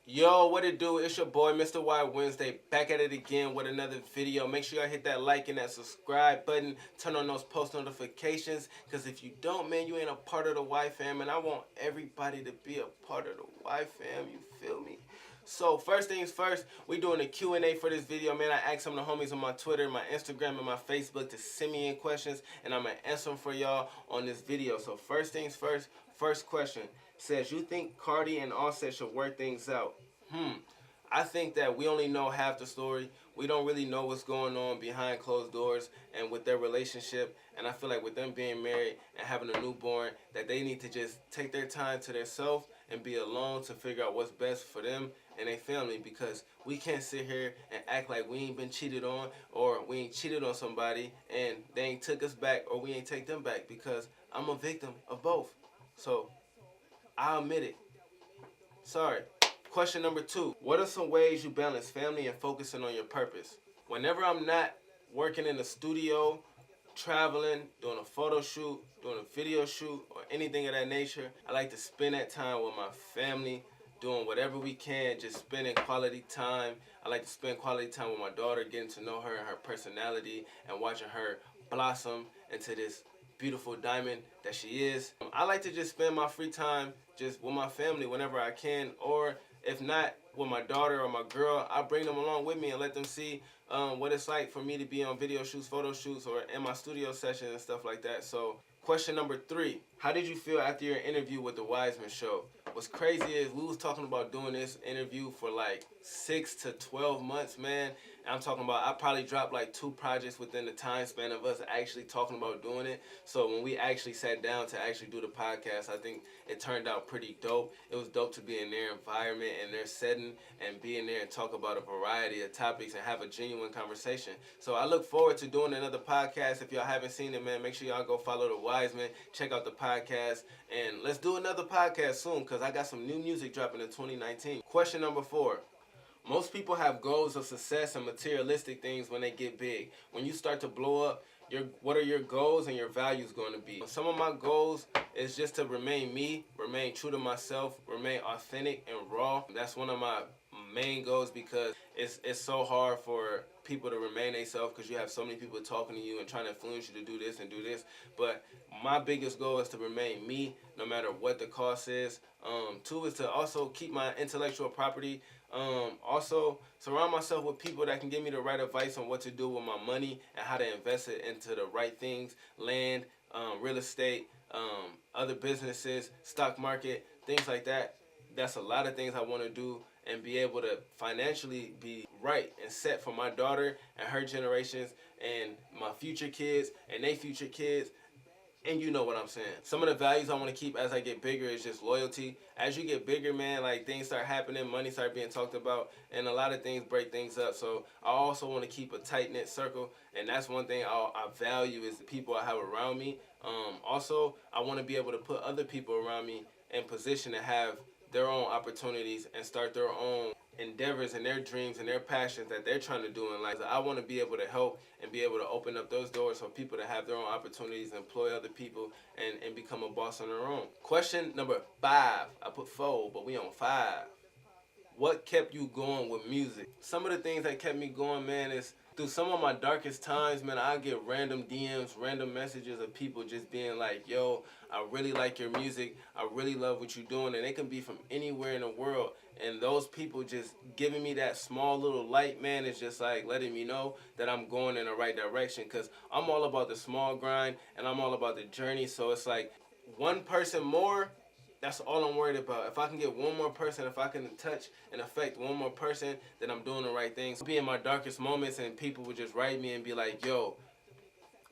Yo, what it do? It's your boy, Mr.WhyWednesday, back at it again with another video. Make sure y'all hit that like and that subscribe button. Turn on those post notifications, because if you don't, man, you ain't a part of the Y fam, and I want everybody to be a part of the Y fam, you feel me? So first things first, we doing a Q&A for this video, man. I asked some of the homies on my Twitter, my Instagram, and my Facebook to send me in questions, and I'm going to answer them for y'all on this video. So first things first, first question says, you think Cardi and Offset should work things out? I think that we only know half the story. We don't really know what's going on behind closed doors and with their relationship. And I feel like with them being married and having a newborn, that they need to just take their time to themselves and be alone to figure out what's best for them and their family, because we can't sit here and act like we ain't been cheated on, or we ain't cheated on somebody and they ain't took us back, or we ain't take them back, because I'm a victim of both. So I admit it. Sorry. Question number 2. What are some ways you balance family and focusing on your purpose? Whenever I'm not working in the studio, traveling, doing a photo shoot, doing a video shoot, or anything of that nature, I like to spend that time with my family, doing whatever we can, just spending quality time. I like to spend quality time with my daughter, getting to know her and her personality, and watching her blossom into this beautiful diamond that she is. I like to just spend my free time just with my family whenever I can, or if not with my daughter or my girl, I bring them along with me and let them see what it's like for me to be on video shoots, photo shoots, or in my studio sessions and stuff like that. So question number 3, how did you feel after your interview with the Wiseman Show? What's crazy is we was talking about doing this interview for like 6 to 12 months, man. And I'm talking about, I probably dropped like 2 projects within the time span of us actually talking about doing it. So when we actually sat down to actually do the podcast, I think it turned out pretty dope. It was dope to be in their environment and their setting and be in there and talk about a variety of topics and have a genuine conversation. So I look forward to doing another podcast. If y'all haven't seen it, man, make sure y'all go follow the Wiseman, check out the podcast, and let's do another podcast soon, because I got some new music dropping in 2019. Question number 4. Most people have goals of success and materialistic things when they get big. When you start to blow up, what are your goals and your values going to be? Some of my goals is just to remain me, remain true to myself, remain authentic and raw. That's one of my main goals, because it's so hard for people to remain themselves, because you have so many people talking to you and trying to influence you to do this and do this. But my biggest goal is to remain me no matter what the cost is. 2 is to also keep my intellectual property. Also surround myself with people that can give me the right advice on what to do with my money and how to invest it into the right things: land, real estate, other businesses, stock market, things like that. That's a lot of things I want to do, and be able to financially be right and set for my daughter and her generations, and my future kids and their future kids. And you know what I'm saying. Some of the values I want to keep as I get bigger is just loyalty. As you get bigger, man, like, things start happening, money start being talked about, and a lot of things break things up. So I also want to keep a tight-knit circle, and that's one thing I value, is the people I have around me. Also, I want to be able to put other people around me in position to have their own opportunities and start their own endeavors and their dreams and their passions that they're trying to do in life. I want to be able to help and be able to open up those doors for people to have their own opportunities, employ other people, and become a boss on their own. Question number 5. I put 4, but we on 5. What kept you going with music? Some of the things that kept me going, man, is through some of my darkest times, man, I get random DMs, random messages of people just being like, yo, I really like your music, I really love what you're doing, and they can be from anywhere in the world. And those people just giving me that small little light, man, is just like letting me know that I'm going in the right direction, because I'm all about the small grind and I'm all about the journey. So it's like, one person more, that's all I'm worried about. If I can get one more person, if I can touch and affect one more person, then I'm doing the right things. Be in my darkest moments and people would just write me and be like, yo,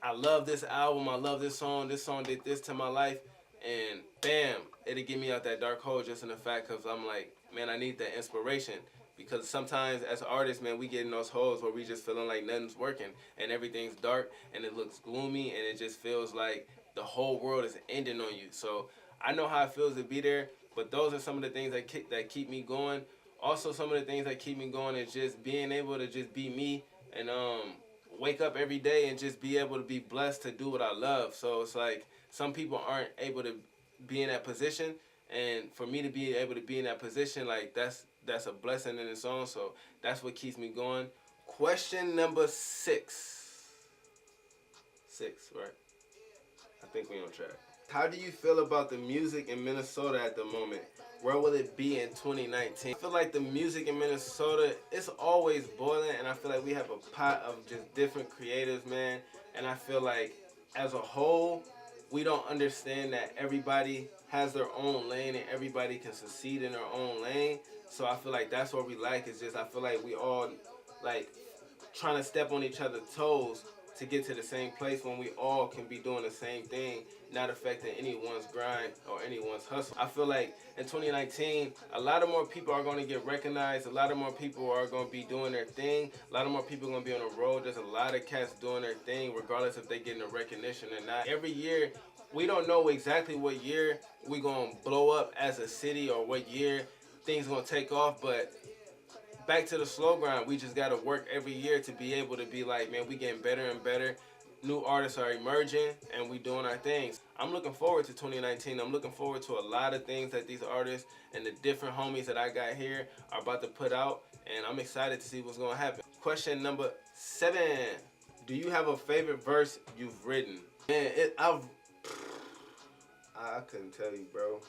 I love this album, I love this song did this to my life. And bam, it'll get me out that dark hole, just in the fact, because I'm like, man, I need that inspiration. Because sometimes as artists, man, we get in those holes where we just feeling like nothing's working and everything's dark and it looks gloomy and it just feels like the whole world is ending on you. So I know how it feels to be there, but those are some of the things that keep me going. Also, some of the things that keep me going is just being able to just be me, and wake up every day and just be able to be blessed to do what I love. So it's like, some people aren't able to be in that position, and for me to be able to be in that position, like, that's a blessing in its own. So that's what keeps me going. Question number 6. 6, right? I think we on track. How do you feel about the music in Minnesota at the moment? Where will it be in 2019? I feel like the music in Minnesota, it's always boiling, and I feel like we have a pot of just different creatives, man. And I feel like as a whole, we don't understand that everybody has their own lane and everybody can succeed in their own lane. So I feel like that's what we like. Is just I feel like we all like trying to step on each other's toes to get to the same place when we all can be doing the same thing, not affecting anyone's grind or anyone's hustle. I feel like in 2019, a lot of more people are going to get recognized. A lot of more people are going to be doing their thing. A lot of more people are going to be on the road. There's a lot of cats doing their thing, regardless if they're getting the recognition or not. Every year, we don't know exactly what year we're going to blow up as a city or what year things going to take off, but back to the slow grind. We just got to work every year to be able to be like, man, we getting better and better. New artists are emerging and we doing our things. I'm looking forward to 2019. I'm looking forward to a lot of things that these artists and the different homies that I got here are about to put out, and I'm excited to see what's going to happen. Question number 7. Do you have a favorite verse you've written? Man, I couldn't tell you, bro.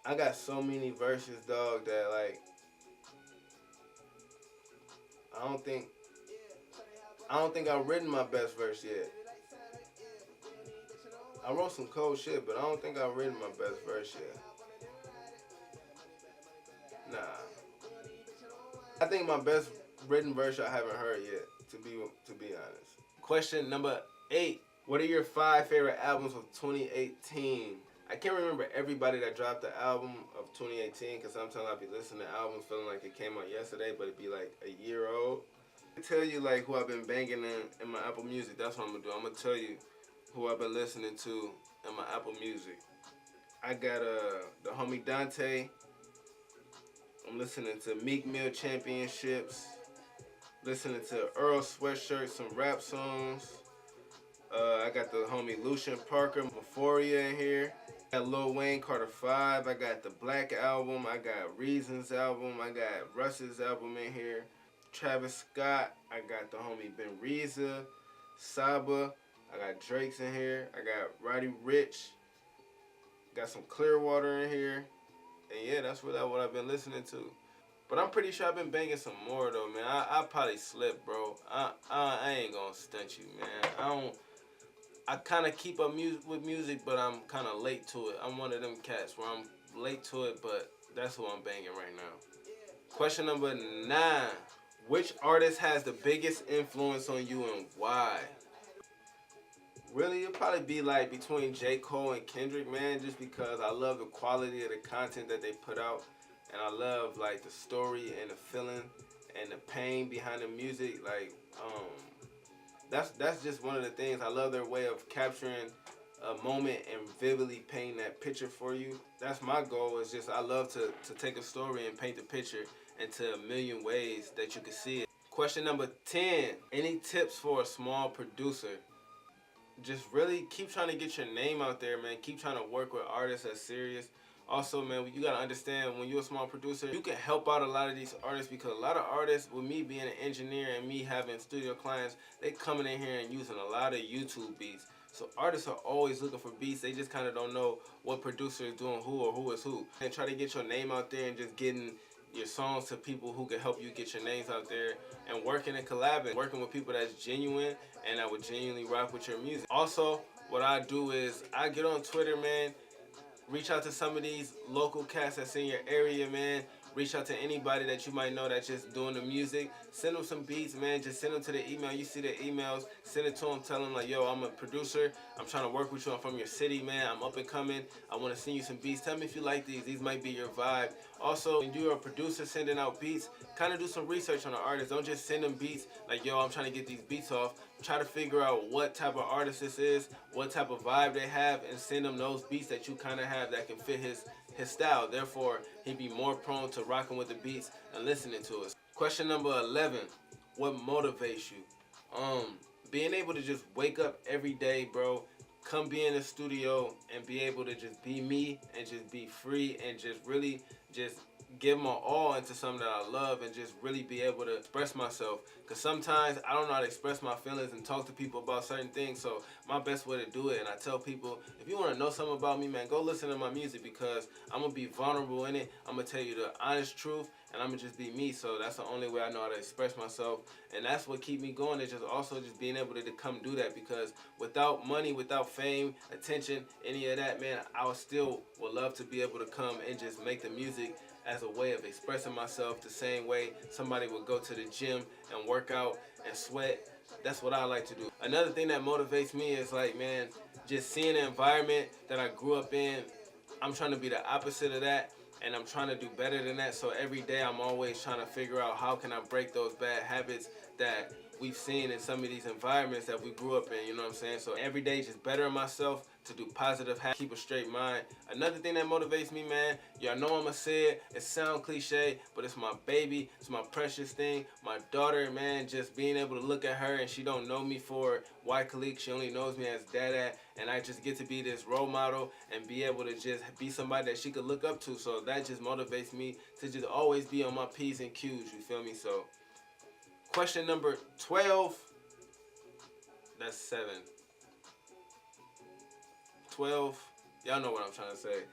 I got so many verses, dog, that like I don't think I've written my best verse yet. I wrote some cold shit, but I don't think I've written my best verse yet. Nah. I think my best written verse I haven't heard yet, to be honest. Question number 8. What are your 5 favorite albums of 2018? I can't remember everybody that dropped the album of 2018 because sometimes I'll be listening to albums feeling like it came out yesterday, but it'd be like a year old. I tell you like who I've been banging in my Apple Music. That's what I'm gonna do. I'm gonna tell you who I've been listening to in my Apple Music. I got the homie Dante. I'm listening to Meek Mill Championships. Listening to Earl Sweatshirt, some rap songs. I got the homie Lucian Parker, Euphoria in here. I got Lil Wayne, Carter 5. I got the Black album. I got Reasons album. I got Russ's album in here. Travis Scott. I got the homie Ben Reza, Saba. I got Drake's in here. I got Roddy Ricch. Got some Clearwater in here. And yeah, that's what I've been listening to. But I'm pretty sure I've been banging some more though, man. I probably slipped, bro. I ain't gonna stunt you, man. I kind of keep up with music, but I'm kind of late to it. I'm one of them cats where I'm late to it, but that's who I'm banging right now. Question number 9. Which artist has the biggest influence on you and why? Really, it'll probably be like between J. Cole and Kendrick, man, just because I love the quality of the content that they put out, and I love like the story and the feeling and the pain behind the music. Like, that's just one of the things. I love their way of capturing a moment and vividly painting that picture for you. That's my goal. Is just I love to take a story and paint the picture into a million ways that you can see it. Question number 10. Any tips for a small producer? Just really keep trying to get your name out there, man. Keep trying to work with artists that's serious. Also, man, you gotta understand when you're a small producer, you can help out a lot of these artists because a lot of artists, with me being an engineer and me having studio clients, they coming in here and using a lot of YouTube beats. So artists are always looking for beats. They just kind of don't know what producer is doing who or who is who. And try to get your name out there and just getting your songs to people who can help you get your names out there, and working and collabing, working with people that's genuine and that would genuinely rock with your music. Also, what I do is I get on Twitter, man, reach out to some of these local cats that's in your area, man. Reach out to anybody that you might know that's just doing the music. Send them some beats, man. Just send them to the email. You see the emails. Send it to them. Tell them, like, yo, I'm a producer. I'm trying to work with you. I'm from your city, man. I'm up and coming. I want to send you some beats. Tell me if you like these. These might be your vibe. Also, when you're a producer sending out beats, kind of do some research on the artist. Don't just send them beats like, yo, I'm trying to get these beats off. Try to figure out what type of artist this is, what type of vibe they have, and send them those beats that you kind of have that can fit his style. Therefore, he'd be more prone to rocking with the beats and listening to it. Question number 11. What motivates you? Being able to just wake up every day, bro, come be in the studio and be able to just be me and just be free and just really just give my all into something that I love and just really be able to express myself. Because sometimes I don't know how to express my feelings and talk to people about certain things. So my best way to do it, and I tell people, if you want to know something about me, man, go listen to my music, because I'm going to be vulnerable in it. I'm going to tell you the honest truth, and I'm going to just be me. So that's the only way I know how to express myself. And that's what keep me going, is just also just being able to come do that. Because without money, without fame, attention, any of that, man, I would love to be able to come and just make the music as a way of expressing myself, the same way somebody would go to the gym and work out and sweat. That's what I like to do. Another thing that motivates me is, like, man, just seeing the environment that I grew up in. I'm trying to be the opposite of that, and I'm trying to do better than that. So every day I'm always trying to figure out how can I break those bad habits that we've seen in some of these environments that we grew up in, you know what I'm saying? So every day just bettering myself to do positive habits, keep a straight mind. Another thing that motivates me, man, y'all know I'ma say it, it sound cliche, but it's my baby, it's my precious thing, my daughter, man, just being able to look at her and she don't know me for Khalik, she only knows me as Dada, and I just get to be this role model and be able to just be somebody that she could look up to. So that just motivates me to just always be on my P's and Q's, you feel me? So question number 12, that's 7. 12, y'all know what I'm trying to say.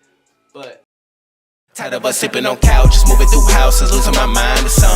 But tired of us sipping on couches, moving through houses, losing my mind to some.